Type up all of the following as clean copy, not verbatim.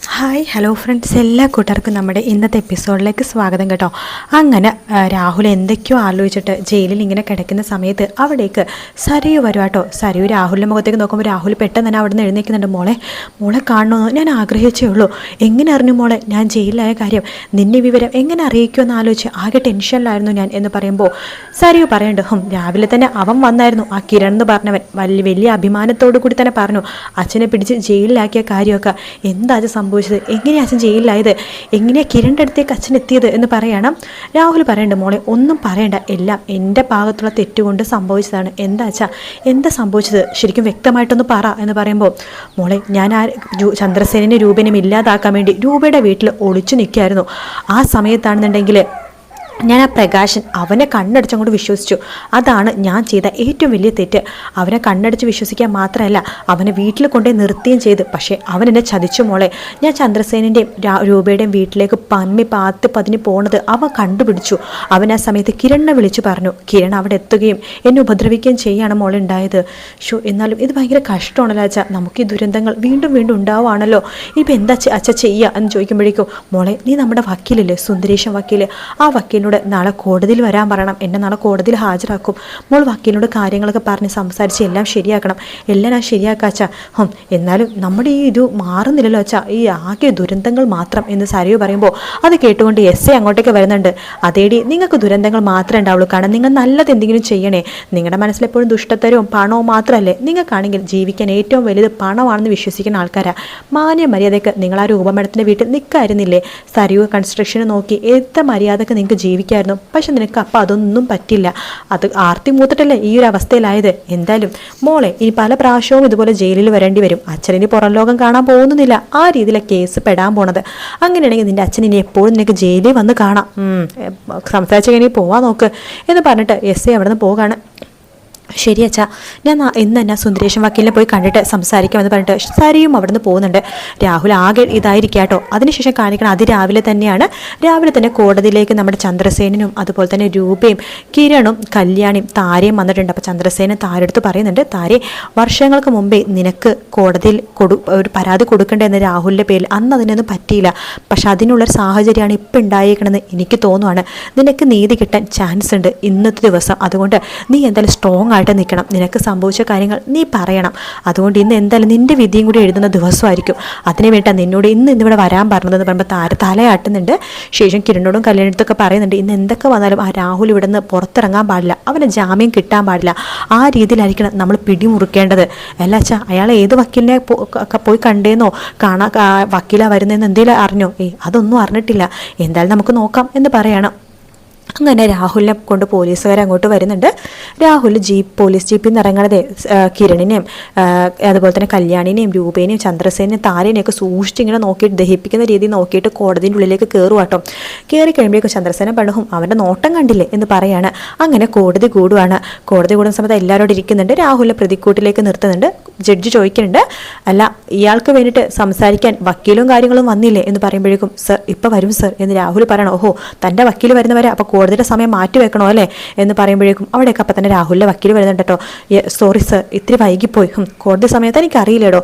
Hi hello friends, എല്ലാ കൂട്ടുകാർക്കും നമ്മുടെ ഇന്നത്തെ എപ്പിസോഡിലേക്ക് സ്വാഗതം കേട്ടോ. അങ്ങനെ രാഹുൽ എന്തൊക്കെയോ ആലോചിച്ചിട്ട് ജയിലിൽ ഇങ്ങനെ കിടക്കുന്ന സമയത്ത് അവിടേക്ക് സരയു വരും കേട്ടോ. സരയു രാഹുലിൻ്റെ മുഖത്തേക്ക് നോക്കുമ്പോൾ രാഹുൽ പെട്ടെന്ന് തന്നെ അവിടെ നിന്ന് എഴുന്നേൽക്കുന്നുണ്ട്. മോളെ കാണണമെന്ന് ഞാൻ ആഗ്രഹിച്ചേ ഉള്ളൂ. എങ്ങനെ അറിഞ്ഞു മോളെ ഞാൻ ജയിലിലായ കാര്യം? നിന്നെ വിവരം എങ്ങനെ അറിയിക്കുമെന്ന് ആലോചിച്ച് ആകെ ടെൻഷനിലായിരുന്നു ഞാൻ എന്ന് പറയുമ്പോൾ സരയു പറയുന്നുണ്ട്, രാവിലെ തന്നെ അവൻ വന്നായിരുന്നു, ആ കിരൺ എന്ന് പറഞ്ഞവൻ വലിയ അഭിമാനത്തോടു കൂടി തന്നെ പറഞ്ഞു അച്ഛനെ പിടിച്ച് ജയിലിലാക്കിയ കാര്യമൊക്കെ. എന്താ സംഭവിച്ചത്? എങ്ങനെയാ അച്ഛൻ ജയിലിലായത്? എങ്ങനെയാ കിരണിൻ്റെ അടുത്തേക്ക് അച്ഛൻ എത്തിയത് എന്ന് പറയണം. രാഹുൽ പറയണ്ട, മോളെ ഒന്നും പറയണ്ട, എല്ലാം എൻ്റെ ഭാഗത്തുള്ള തെറ്റുകൊണ്ട് സംഭവിച്ചതാണ്. എന്താ സംഭവിച്ചത് ശരിക്കും വ്യക്തമായിട്ടൊന്ന് പറ എന്ന് പറയുമ്പോൾ, മോളെ ഞാൻ ചന്ദ്രസേനനെ രൂപനും ഇല്ലാതാക്കാൻ വേണ്ടി രൂപയുടെ വീട്ടിൽ ഒളിച്ചു നിൽക്കുകയായിരുന്നു. ആ സമയത്താണെന്നുണ്ടെങ്കിൽ ഞാൻ ആ പ്രകാശൻ അവനെ കണ്ണടിച്ചങ്ങോട്ട് വിശ്വസിച്ചു. അതാണ് ഞാൻ ചെയ്ത ഏറ്റവും വലിയ തെറ്റ്. അവനെ കണ്ണടിച്ച് വിശ്വസിക്കാൻ മാത്രമല്ല, അവനെ വീട്ടിൽ കൊണ്ടുപോയി നിർത്തുകയും ചെയ്ത്. പക്ഷേ അവൻ എന്നെ ചതിച്ചു മോളെ. ഞാൻ ചന്ദ്രസേനൻ്റെയും രൂപയുടെയും വീട്ടിലേക്ക് പതിന് പോണത് അവൻ കണ്ടുപിടിച്ചു. അവൻ ആ സമയത്ത് കിരണിനെ വിളിച്ചു പറഞ്ഞു. കിരൺ അവിടെ എത്തുകയും എന്നെ ഉപദ്രവിക്കുകയും ചെയ്യാണ് മോളെ ഉണ്ടായത്. എന്നാലും ഇത് ഭയങ്കര കഷ്ടമാണല്ലോ അച്ഛാ, നമുക്ക് ഈ ദുരന്തങ്ങൾ വീണ്ടും വീണ്ടും ഉണ്ടാവുകയാണല്ലോ. ഇപ്പം എന്താ അച്ഛ ചെയ്യുക എന്ന് ചോദിക്കുമ്പോഴേക്കും, മോളെ നീ നമ്മുടെ വക്കീലില്ലേ, സുന്ദരേശൻ വക്കീൽ, ആ വക്കീലിനോട് നാളെ കോടതിയിൽ വരാൻ പറയണം. എന്നെ നാളെ കോടതിയിൽ ഹാജരാക്കും. മോൾ വക്കീലിനോട് കാര്യങ്ങളൊക്കെ പറഞ്ഞ് സംസാരിച്ച് എല്ലാം ശരിയാക്കണം. എല്ലാം ഞാൻ ശരിയാക്കാം അച്ഛാ. എന്നാലും നമ്മുടെ ഈ ഇത് മാറുന്നില്ലല്ലോ അച്ഛാ, ഈ ആകെ ദുരന്തങ്ങൾ മാത്രം എന്ന് സരയു പറയുമ്പോൾ അത് കേട്ടുകൊണ്ട് എസ് അങ്ങോട്ടേക്ക് വരുന്നുണ്ട്. അതേടി, നിങ്ങൾക്ക് ദുരന്തങ്ങൾ മാത്രമേ ഉണ്ടാവുള്ളൂ. കാരണം നിങ്ങൾ നല്ലത് എന്തെങ്കിലും ചെയ്യണേ. നിങ്ങളുടെ മനസ്സിലെപ്പോഴും ദുഷ്ടത്തരവും പണവും മാത്രമല്ലേ. നിങ്ങൾക്കാണെങ്കിൽ ജീവിക്കാൻ ഏറ്റവും വലുത് പണമാണെന്ന് വിശ്വസിക്കുന്ന ആൾക്കാരാ. മാന്യ മര്യാദയ്ക്ക് നിങ്ങൾ ആ രൂപമേടത്തിൻ്റെ വീട്ടിൽ നിൽക്കായിരുന്നില്ലേ? സരയു കൺസ്ട്രക്ഷന് നോക്കി എത്ര മര്യാദക്ക് നിങ്ങൾക്ക് ജീവിക്കായിരുന്നു. പക്ഷെ നിനക്ക് അപ്പം അതൊന്നും പറ്റില്ല. അത് ആർത്തി മൂത്തിട്ടല്ലേ ഈ ഒരു അവസ്ഥയിലായത്. എന്തായാലും മോളെ ഇനി പല പ്രാവശ്യവും ഇതുപോലെ ജയിലിൽ വരേണ്ടി വരും. അച്ഛനിനി പുറം ലോകം കാണാൻ പോകുന്നില്ല. ആ രീതിയിലാണ് കേസ് പെടാൻ പോണത്. അങ്ങനെയാണെങ്കിൽ നിൻ്റെ അച്ഛൻ ഇനി എപ്പോഴും നിനക്ക് ജയിലിൽ വന്ന് കാണാം. സംസാരിച്ച് കഴിഞ്ഞാൽ പോവാൻ നോക്ക് എന്ന് പറഞ്ഞിട്ട് എസ് അവിടെ നിന്ന് പോകാണ്. ശരി അച്ഛാ, ഞാൻ ഇന്ന് തന്നെ സുന്ദരേശൻ വക്കീലിനെ പോയി കണ്ടിട്ട് സംസാരിക്കാമെന്ന് പറഞ്ഞിട്ട് സരയും അവിടെ നിന്ന് പോകുന്നുണ്ട്. രാഹുൽ ആകെ ഇതായിരിക്കും കേട്ടോ. അതിനുശേഷം കാണിക്കണം അതിരാവിലെ തന്നെയാണ്. രാവിലെ തന്നെ കോടതിയിലേക്ക് നമ്മുടെ ചന്ദ്രസേനും അതുപോലെ തന്നെ രൂപയും കിരണും കല്യാണിയും താരയും വന്നിട്ടുണ്ട്. അപ്പോൾ ചന്ദ്രസേനൻ താരെടുത്ത് പറയുന്നുണ്ട്, താരെ വർഷങ്ങൾക്ക് മുമ്പേ നിനക്ക് കോടതിയിൽ ഒരു പരാതി കൊടുക്കേണ്ടതെന്ന് രാഹുലിൻ്റെ പേരിൽ അന്ന് അതിനൊന്നും പറ്റിയില്ല. പക്ഷെ അതിനുള്ളൊരു സാഹചര്യമാണ് ഇപ്പം ഉണ്ടായിരിക്കണമെന്ന് എനിക്ക് തോന്നുവാണ്. നിനക്ക് നീതി കിട്ടാൻ ചാൻസ് ഉണ്ട് ഇന്നത്തെ ദിവസം. അതുകൊണ്ട് നീ എന്തായാലും സ്ട്രോങ് ആയിട്ട് നിൽക്കണം. നിനക്ക് സംഭവിച്ച കാര്യങ്ങൾ നീ പറയണം. അതുകൊണ്ട് ഇന്ന് എന്തായാലും നിൻ്റെ വിധിയും കൂടി എഴുതുന്ന ദിവസമായിരിക്കും. അതിന് വേണ്ടിയിട്ടാണ് നിന്നോട് ഇന്നിവിടെ വരാൻ പറഞ്ഞതെന്ന് പറയുമ്പോൾ തലയാട്ടുന്നുണ്ട്. ശേഷം കിരണോടും കല്യാണത്തൊക്കെ പറയുന്നുണ്ട്, ഇന്ന് എന്തൊക്കെ വന്നാലും ആ രാഹുൽ ഇവിടെ നിന്ന് പുറത്തിറങ്ങാൻ പാടില്ല. അവന് ജാമ്യം കിട്ടാൻ പാടില്ല. ആ രീതിയിലായിരിക്കണം നമ്മൾ പിടിമുറുക്കേണ്ടത്. അല്ല അച്ഛാ, അയാൾ ഏത് വക്കീലിനെ ഒക്കെ പോയി കണ്ടേന്നോ വക്കീലാ വരുന്നതെന്ന് എന്തെങ്കിലും അറിഞ്ഞോ? അതൊന്നും അറിഞ്ഞിട്ടില്ല. എന്തായാലും നമുക്ക് നോക്കാം എന്ന് പറയണം. അങ്ങനെ രാഹുലിനെ കൊണ്ട് പോലീസുകാർ അങ്ങോട്ട് വരുന്നുണ്ട്. രാഹുൽ പോലീസ് ജീപ്പിൽ നിന്ന് ഇറങ്ങണതേ കിരണിനെയും അതുപോലെ തന്നെ കല്യാണിനെയും രൂപേനെയും ചന്ദ്രസേനെയും താരേനെയൊക്കെ സൂക്ഷിച്ച് ഇങ്ങനെ നോക്കിയിട്ട് ദഹിപ്പിക്കുന്ന രീതിയിൽ നോക്കിയിട്ട് കോടതിൻ്റെ ഉള്ളിലേക്ക് കയറുവാട്ടോ. കയറി കഴിയുമ്പോഴേക്കും ചന്ദ്രസേന പണഹും അവൻ്റെ നോട്ടം കണ്ടില്ലേ എന്ന് പറയാണ്. അങ്ങനെ കോടതി കൂടുവാണ്. കോടതി കൂടുന്ന സമയത്ത് എല്ലാവരോടും ഇരിക്കുന്നുണ്ട്. രാഹുലിനെ പ്രതിക്കൂട്ടിലേക്ക് നിർത്തുന്നുണ്ട്. ജഡ്ജി ചോദിക്കുന്നുണ്ട്, അല്ല ഇയാൾക്ക് വേണ്ടിയിട്ട് സംസാരിക്കാൻ വക്കീലും കാര്യങ്ങളും വന്നില്ലേ എന്ന് പറയുമ്പോഴേക്കും, സർ ഇപ്പം വരും സർ എന്ന് രാഹുൽ പറയണം. ഓഹോ, തൻ്റെ വക്കീൽ വരുന്നവരെ അപ്പോൾ കോടതിയുടെ സമയം മാറ്റി വെക്കണോ അല്ലേ എന്ന് പറയുമ്പോഴേക്കും അവിടെയൊക്കെ അപ്പം തന്നെ രാഹുലിൻ്റെ വക്കീൽ വരുന്നുണ്ട് കേട്ടോ. സോറി സർ, ഇത്തിരി വൈകിപ്പോയി. കോടതി സമയത്ത് എനിക്ക് അറിയില്ലേടോ.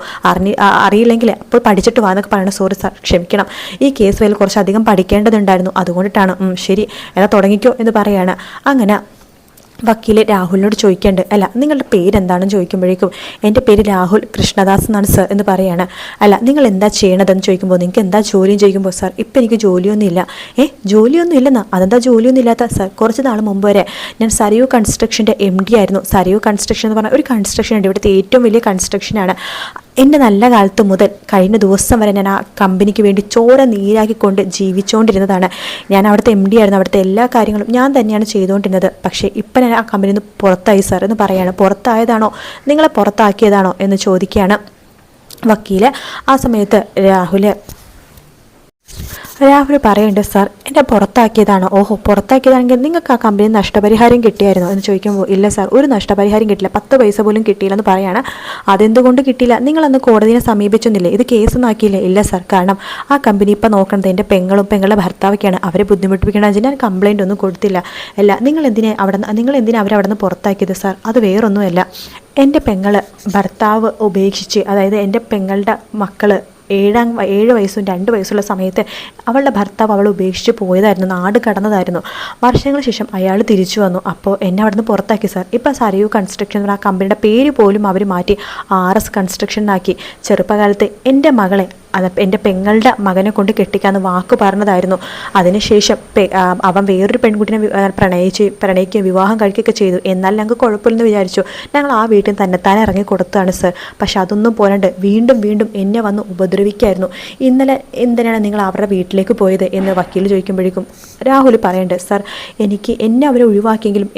അറിയില്ലെങ്കിൽ അപ്പോൾ പഠിച്ചിട്ട് വാ എന്നൊക്കെ പറയണം. സോറി സാർ, ക്ഷമിക്കണം. ഈ കേസ് വരെ കുറച്ചധികം പഠിക്കേണ്ടതുണ്ടായിരുന്നു, അതുകൊണ്ടിട്ടാണ്. ശരി എന്നാൽ തുടങ്ങിക്കോ എന്ന് പറയാണ്. അങ്ങനെ വക്കീൽ രാഹുലിനോട് ചോദിക്കേണ്ട, അല്ല നിങ്ങളുടെ പേരെന്താണെന്ന് ചോദിക്കുമ്പോഴേക്കും എൻ്റെ പേര് രാഹുൽ കൃഷ്ണദാസ് എന്നാണ് സർ എന്ന് പറയാണ്. അല്ല നിങ്ങൾ എന്താ ചെയ്യണതെന്ന് ചോദിക്കുമ്പോൾ നിങ്ങൾക്ക് എന്താ ജോലിയും ചോദിക്കുമ്പോൾ, സാർ ഇപ്പം എനിക്ക് ജോലിയൊന്നുമില്ല. ജോലിയൊന്നും ഇല്ലെന്നാ? അതെന്താ ജോലിയൊന്നും ഇല്ലാത്ത? സാർ കുറച്ച് നാൾ മുമ്പ് വരെ ഞാൻ സരയു കൺസ്ട്രക്ഷൻ്റെ MD ആയിരുന്നു. സരയു കൺസ്ട്രക്ഷൻ എന്ന് പറഞ്ഞാൽ ഒരു കൺസ്ട്രക്ഷൻ ഉണ്ട്, ഇവിടുത്തെ ഏറ്റവും വലിയ കൺസ്ട്രക്ഷനാണ്. എൻ്റെ നല്ല കാലത്ത് മുതൽ കഴിഞ്ഞ ദിവസം വരെ ഞാൻ ആ കമ്പനിക്ക് വേണ്ടി ചോര നീരാക്കിക്കൊണ്ട് ജീവിച്ചുകൊണ്ടിരുന്നതാണ്. ഞാൻ അവിടുത്തെ MD ആയിരുന്നു. അവിടുത്തെ എല്ലാ കാര്യങ്ങളും ഞാൻ തന്നെയാണ് ചെയ്തുകൊണ്ടിരുന്നത്. പക്ഷേ ഇപ്പം ഞാൻ ആ കമ്പനിയിൽ നിന്ന് പുറത്തായി സാർ എന്ന് പറയാണ്. പുറത്തായതാണോ, നിങ്ങളെ പുറത്താക്കിയതാണോ എന്ന് ചോദിക്കുകയാണ് വക്കീൽ. ആ സമയത്ത് രാഹുൽ പറയുന്നുണ്ട്, സാർ എന്നെ പുറത്താക്കിയതാണോ? ഓഹോ, പുറത്താക്കിയതാണെങ്കിൽ നിങ്ങൾക്ക് ആ കമ്പനി നഷ്ടപരിഹാരം കിട്ടിയായിരുന്നോ എന്ന് ചോദിക്കുമ്പോൾ, ഇല്ല സാർ, ഒരു നഷ്ടപരിഹാരം കിട്ടില്ല, 10 പൈസ പോലും കിട്ടിയില്ലെന്ന് പറയാണ്. അതെന്തുകൊണ്ട് കിട്ടിയില്ല? നിങ്ങളന്ന് കോടതിയെ സമീപിച്ചൊന്നില്ലേ? ഇത് കേസൊന്നും ആക്കിയില്ലേ? ഇല്ല സാർ, കാരണം ആ കമ്പനി ഇപ്പം നോക്കണത് എൻ്റെ പെങ്ങളുടെ ഭർത്താവൊക്കെയാണ്. അവരെ ബുദ്ധിമുട്ടിപ്പിക്കണമെന്ന് ഞാൻ കംപ്ലയിൻ്റ് ഒന്നും കൊടുത്തില്ല. അല്ല നിങ്ങൾ എന്തിനാ അവരവിടെ നിന്ന് പുറത്താക്കിയത് സാർ? അത് വേറൊന്നുമല്ല, എൻ്റെ ഭർത്താവ് ഉപേക്ഷിച്ച്, അതായത് എൻ്റെ പെങ്ങളുടെ മക്കൾ 7 വയസ്സും 2 വയസ്സുള്ള സമയത്ത് അവളുടെ ഭർത്താവ് അവളെ ഉപേക്ഷിച്ച് പോയതായിരുന്നു, നാട് കടന്നതായിരുന്നു. വർഷങ്ങൾക്ക് ശേഷം അയാൾ തിരിച്ചു വന്നു. അപ്പോൾ എന്നെ അവിടെ നിന്ന് പുറത്താക്കി സാർ. ഇപ്പം സരയു കൺസ്ട്രക്ഷൻ എന്ന ആ കമ്പനിയുടെ പേര് പോലും അവർ മാറ്റി RS കൺസ്ട്രക്ഷൻ ആക്കി. ചെറുപ്പകാലത്ത് എൻ്റെ മകളെ എൻ്റെ പെങ്ങളുടെ മകനെ കൊണ്ട് കെട്ടിക്കാന്ന് വാക്ക് പറഞ്ഞതായിരുന്നു. അതിനുശേഷം അവൻ വേറൊരു പെൺകുട്ടിനെ പ്രണയിക്കുകയും വിവാഹം കഴിക്കുകയൊക്കെ ചെയ്തു. എന്നാൽ ഞങ്ങൾക്ക് കുഴപ്പമില്ലെന്ന് വിചാരിച്ചു. ഞങ്ങൾ ആ വീട്ടിൽ തന്നെത്താനെ ഇറങ്ങി കൊടുത്തതാണ് സർ. പക്ഷെ അതൊന്നും പോരാണ്ട് വീണ്ടും വീണ്ടും എന്നെ വന്ന് ഉപദ്രവിക്കായിരുന്നു. ഇന്നലെ എന്തിനാണ് നിങ്ങൾ അവരുടെ വീട്ടിലേക്ക് പോയത് എന്ന് വക്കീൽ ചോദിക്കുമ്പോഴേക്കും രാഹുൽ പറയുന്നുണ്ട്, സർ എന്നെ അവരെ ഒഴിവാക്കിയെങ്കിലും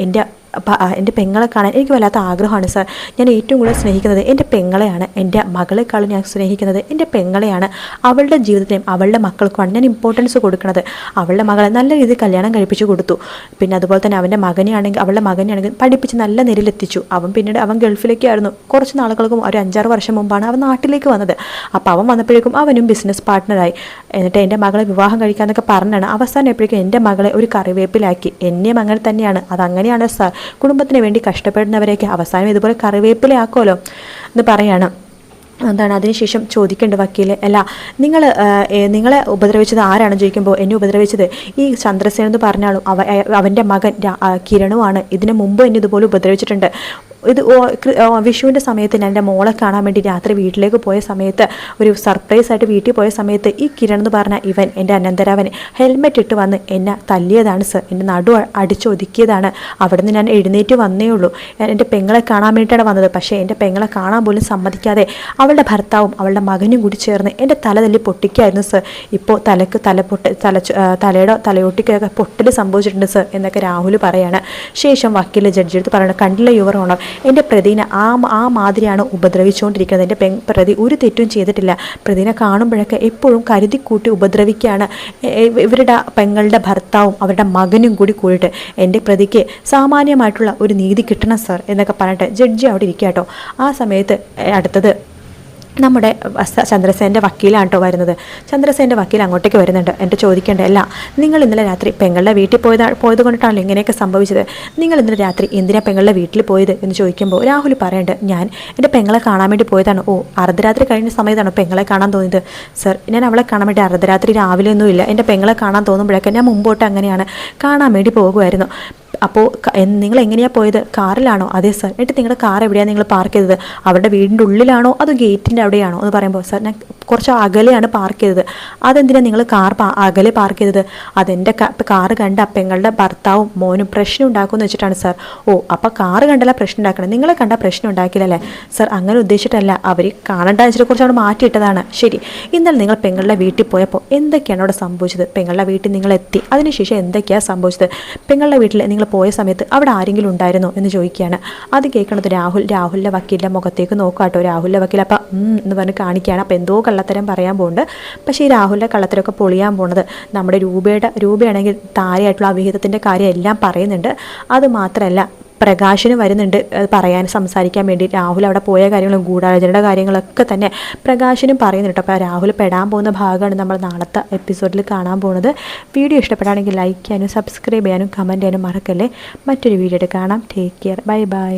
എൻ്റെ പെങ്ങളെ കാണാൻ എനിക്ക് വല്ലാത്ത ആഗ്രഹമാണ് സാർ. ഞാൻ ഏറ്റവും കൂടുതൽ സ്നേഹിക്കുന്നത് എൻ്റെ പെങ്ങളെയാണ്. എൻ്റെ മകളെക്കാളും ഞാൻ സ്നേഹിക്കുന്നത് എൻ്റെ പെങ്ങളെയാണ്. അവളുടെ ജീവിതത്തിനും അവളുടെ മക്കൾക്കുമാണ് ഞാൻ ഇമ്പോർട്ടൻസ് കൊടുക്കുന്നത്. അവളുടെ മകളെ നല്ല രീതിയിൽ കല്യാണം കഴിപ്പിച്ച് കൊടുത്തു. പിന്നെ അതുപോലെ തന്നെ അവളുടെ മകനെയാണെങ്കിൽ പഠിപ്പിച്ച് നല്ല നിലയിലെത്തിച്ചു. പിന്നീട് അവൻ ഗൾഫിലേക്കായിരുന്നു. കുറച്ച് നാളുകൾക്കും ഒരു 5-6 വർഷം മുമ്പാണ് അവൻ നാട്ടിലേക്ക് വന്നത്. അപ്പോൾ അവൻ വന്നപ്പോഴേക്കും അവനും ബിസിനസ് പാർട്ട്ണറായി. എന്നിട്ട് എൻ്റെ മകളെ വിവാഹം കഴിക്കാമെന്നൊക്കെ പറഞ്ഞാണ് അവസാനം എപ്പോഴേക്കും എൻ്റെ മകളെ ഒരു കറിവേപ്പിലാക്കി. എന്നെയും അങ്ങനെ തന്നെയാണ്. അതങ്ങനെയാണ് സാർ. കുടുംബത്തിന് വേണ്ടി കഷ്ടപ്പെടുന്നവരെയൊക്കെ അവസാനം ഇതുപോലെ കറിവേപ്പിലയാക്കുമല്ലോ എന്ന് പറയാണ്. എന്താണ് അതിനുശേഷം ചോദിക്കേണ്ട വക്കീൽ, അല്ല നിങ്ങളെ ഉപദ്രവിച്ചത് ആരാണെന്ന് ചോദിക്കുമ്പോൾ എന്നെ ഉപദ്രവിച്ചത് ഈ ചന്ദ്രസേൻ എന്ന് പറഞ്ഞാലും അവൻ്റെ മകൻ കിരണുമാണ്. ഇതിനു മുമ്പ് എന്നെ ഇതുപോലെ ഉപദ്രവിച്ചിട്ടുണ്ട്. വിഷുവിൻ്റെ സമയത്ത് ഞാൻ എൻ്റെ മോളെ കാണാൻ വേണ്ടി രാത്രി വീട്ടിലേക്ക് പോയ സമയത്ത് ഒരു സർപ്രൈസായിട്ട് വീട്ടിൽ പോയ സമയത്ത് ഈ കിരൺ എന്ന് പറഞ്ഞ ഇവൻ എൻ്റെ അനന്തരാവൻ ഹെൽമെറ്റ് ഇട്ട് വന്ന് എന്നെ തല്ലിയതാണ് സർ. എൻ്റെ നടു അടിച്ചൊതുക്കിയതാണ്. അവിടെ നിന്ന് ഞാൻ എഴുന്നേറ്റ് വന്നേ ഉള്ളൂ. എൻ്റെ പെങ്ങളെ കാണാൻ വേണ്ടിയിട്ടാണ് വന്നത്. പക്ഷേ എൻ്റെ പെങ്ങളെ കാണാൻ പോലും സമ്മതിക്കാതെ അവളുടെ ഭർത്താവും അവളുടെ മകനും കൂടി ചേർന്ന് എൻ്റെ തല തല്ലി പൊട്ടിക്കായിരുന്നു സർ. ഇപ്പോൾ തലയുടെ തലയൊട്ടിക്കൊക്കെ പൊട്ടൽ സംഭവിച്ചിട്ടുണ്ട് സർ എന്നൊക്കെ രാഹുൽ പറയാണ്. ശേഷം വക്കീൽ ജഡ്ജിയെടുത്ത് പറയണം, കണ്ടില്ല യുവർ ഓണർ, എൻ്റെ പ്രതിനെ ആ മാതിരിയാണ് ഉപദ്രവിച്ചുകൊണ്ടിരിക്കുന്നത്. എൻ്റെ പ്രതി ഒരു തെറ്റും ചെയ്തിട്ടില്ല. പ്രതിനെ കാണുമ്പോഴൊക്കെ എപ്പോഴും കരുതിക്കൂട്ടി ഉപദ്രവിക്കുകയാണ്. ഇവരുടെ പെങ്ങളുടെ ഭർത്താവും അവരുടെ മകനും കൂടിയിട്ട് എൻ്റെ പ്രതിക്ക് സാമാന്യമായിട്ടുള്ള ഒരു നീതി കിട്ടണം സർ എന്നൊക്കെ പറഞ്ഞിട്ട് ജഡ്ജി അവിടെ ഇരിക്കുക കേട്ടോ. ആ സമയത്ത് അടുത്തത് നമ്മുടെ ചന്ദ്രസേൻ്റെ വക്കീലാണ് കേട്ടോ വരുന്നത്. ചന്ദ്രസേൻ്റെ വക്കീൽ അങ്ങോട്ടേക്ക് വരുന്നുണ്ട്. എൻ്റെ ചോദിക്കേണ്ട, അല്ല നിങ്ങൾ ഇന്നലെ രാത്രി പെങ്ങളുടെ വീട്ടിൽ പോയത് കൊണ്ടിട്ടാണല്ലോ ഇങ്ങനെയൊക്കെ സംഭവിച്ചത്. നിങ്ങൾ ഇന്നലെ രാത്രി എന്തിനാ പെങ്ങളുടെ വീട്ടിൽ പോയത് എന്ന് ചോദിക്കുമ്പോൾ രാഹുൽ പറയേണ്ടത്, ഞാൻ എൻ്റെ പെങ്ങളെ കാണാൻ വേണ്ടി പോയതാണ്. ഓ, അർദ്ധരാത്രി കഴിഞ്ഞ സമയത്താണ് പെങ്ങളെ കാണാൻ തോന്നിയത് സർ. ഞാൻ അവളെ കാണാൻ വേണ്ടി അർദ്ധരാത്രി രാവിലെ ഒന്നുമില്ല. എൻ്റെ പെങ്ങളെ കാണാൻ തോന്നുമ്പോഴൊക്കെ ഞാൻ മുമ്പോട്ട് അങ്ങനെയാണ് കാണാൻ വേണ്ടി പോകുമായിരുന്നു. അപ്പോൾ നിങ്ങൾ എങ്ങനെയാണ് പോയത്? കാറിലാണോ? അതെ സർ. എന്നിട്ട് നിങ്ങളുടെ കാർ എവിടെയാണ് നിങ്ങൾ പാർക്ക് ചെയ്തത്? അവരുടെ വീടിൻ്റെ ഉള്ളിലാണോ അതോ ഗേറ്റിൻ്റെ അവിടെയാണോ എന്ന് പറയുമ്പോൾ, സർ ഞാൻ കുറച്ച് അകലെയാണ് പാർക്ക് ചെയ്തത്. അതെന്തിനാണ് നിങ്ങൾ കാർ അകലെ പാർക്ക് ചെയ്തത്? അതെൻ്റെ കാറ് കണ്ട പെങ്ങളുടെ ഭർത്താവും മോനും പ്രശ്നം ഉണ്ടാക്കുമെന്ന് വെച്ചിട്ടാണ് സർ. ഓ, അപ്പോൾ കാറ് കണ്ടല്ല പ്രശ്നം ഉണ്ടാക്കണം, നിങ്ങളെ കണ്ട പ്രശ്നം ഉണ്ടാക്കില്ലല്ലേ സർ? അങ്ങനെ ഉദ്ദേശിച്ചിട്ടല്ല, അവർ കാണേണ്ട വെച്ചിട്ട് കുറച്ച് അവിടെ മാറ്റിയിട്ടതാണ്. ശരി, ഇന്നലെ നിങ്ങൾ പെങ്ങളുടെ വീട്ടിൽ പോയപ്പോൾ എന്തൊക്കെയാണ് അവിടെ സംഭവിച്ചത്? പെങ്ങളുടെ വീട്ടിൽ നിങ്ങൾ എത്തി, അതിനുശേഷം എന്തൊക്കെയാണ് സംഭവിച്ചത്? പെങ്ങളുടെ വീട്ടിൽ നിങ്ങൾ പോയ സമയത്ത് അവിടെ ആരെങ്കിലും ഉണ്ടായിരുന്നോ എന്ന് ചോദിക്കുകയാണ്. അത് കേൾക്കണത് രാഹുലിൻ്റെ വക്കീലിൻ്റെ മുഖത്തേക്ക് നോക്കാട്ടോ. രാഹുലിൻ്റെ വക്കീൽ അപ്പം എന്ന് പറഞ്ഞ് കാണിക്കുകയാണ്. അപ്പോൾ എന്തോ കള്ളത്തരം പറയാൻ പോകുന്നുണ്ട്. പക്ഷേ ഈ രാഹുലിൻ്റെ കള്ളത്തരമൊക്കെ പൊളിയാൻ പോകുന്നത് നമ്മുടെ രൂപയാണെങ്കിൽ താരയായിട്ടുള്ള അവിഹിതത്തിൻ്റെ കാര്യം എല്ലാം പറയുന്നുണ്ട്. അത് മാത്രമല്ല, പ്രകാശിന് വരുന്നുണ്ട് സംസാരിക്കാൻ വേണ്ടി. രാഹുൽ അവിടെ പോയ കാര്യങ്ങളും ഗൂഢാലോചനയുടെ കാര്യങ്ങളൊക്കെ തന്നെ പ്രകാശിനും പറയുന്നുണ്ട്. അപ്പോൾ രാഹുൽ പെടാൻ പോകുന്ന ഭാഗമാണ് നമ്മൾ നാളത്തെ എപ്പിസോഡിൽ കാണാൻ പോകുന്നത്. വീഡിയോ ഇഷ്ടപ്പെടുകയാണെങ്കിൽ ലൈക്ക് ചെയ്യാനും സബ്സ്ക്രൈബ് ചെയ്യാനും കമൻറ്റ് ചെയ്യാനും മറക്കല്ലേ. മറ്റൊരു വീഡിയോ കാണാം. Take care. Bye bye.